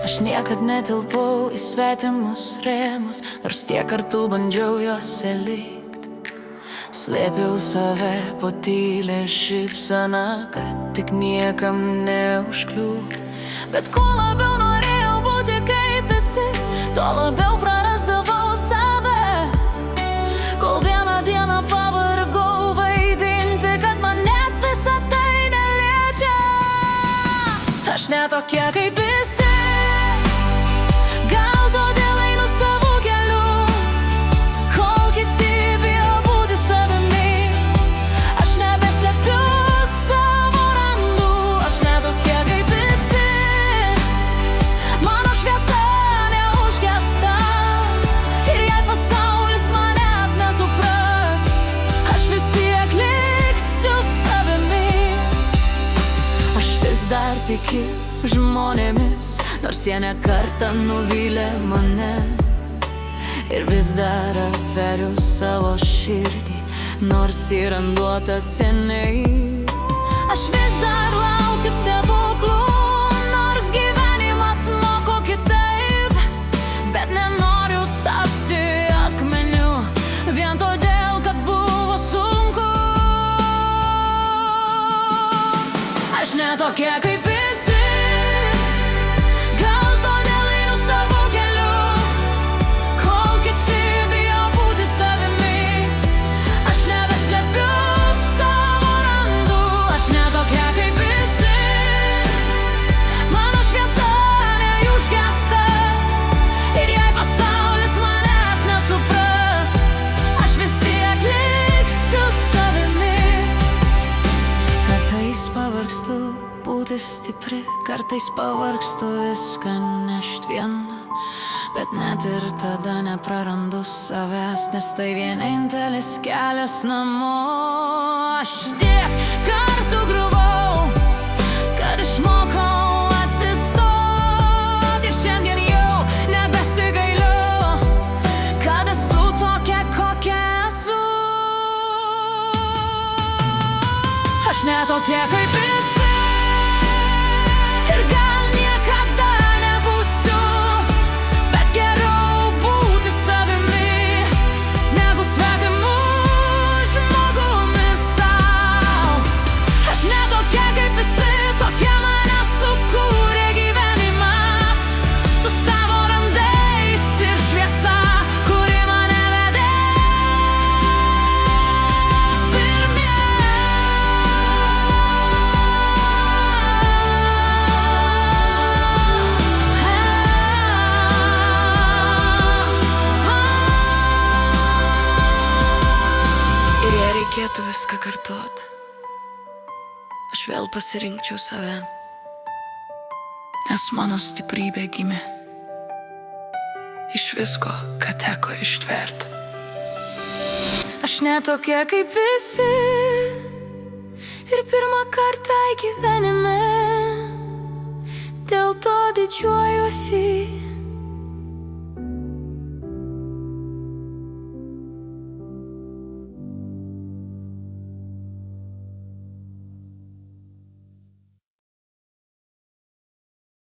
Aš niekad netilpau į svetimus rėmus, nors tiek kartų bandžiau juose likt. Slėpiau save po tylę šypseną, kad tik niekam neužkliūt. Bet kuo labiau norėjau būti kaip visi, tuo labiau prarasdavau save. Kol vieną dieną pavargau vaidinti, kad manęs visa tai neliečia. Aš ne tokia kaip visi, gal todėl einu savo keliu, kol kiti bijo būti savimi. Aš nebeslepiu savo randų, aš ne tokia kaip visi. Mano šviesa neužgesta, ir jei pasaulis manęs nesupras, aš vis tiek liksiu savimi. Aš vis dar tikiu žmonėmis, nors jie ne kartą nuvylė mane. Ir vis dar atveriu savo širdį, nors yra duota seniai. Aš vis dar laukiu stebuklų, nors gyvenimas moko kitaip. Bet nenoriu tapti akmeniu, vien todėl, kad buvo sunku. Aš ne tokia kaip visi, gal todėl einu savo keliu, kol kiti bijo būti savimi. Aš nebeslepiu savo randų, aš ne tokia kaip visi. Mano šviesa neužgesta, ir jei pasaulis manęs nesupras, aš vis tiek liksiu savimi. Kartais pavargstu būti stipri, kartais pavargstu viską nešt viena. Bet net ir tada neprarandu savęs, nes tai vienintelis kelias namo. Aš tiek kartų griuvau, kad išmokau atsistot. Ir šiandien jau nebesigailiu, kad esu tokia, kokia esu. Aš ne tokia kaip visi, ir gal niekada nebūsiu. Bet geriau būti savimi, negu svetimu žmogumi sau. Aš ne tokia kaip visi, tokia mane sukūrė gyvenimas. Su savo randais ir šviesa, kuri mane vedė pirmyn. Ir jei reikėtų viską kartot, aš vėl pasirinkčiau save, nes mano stiprybė gimė iš visko, ką teko ištvert. Aš ne tokia kaip visi, ir pirmą kartą gyvenime, dėl to didžiuojuosi.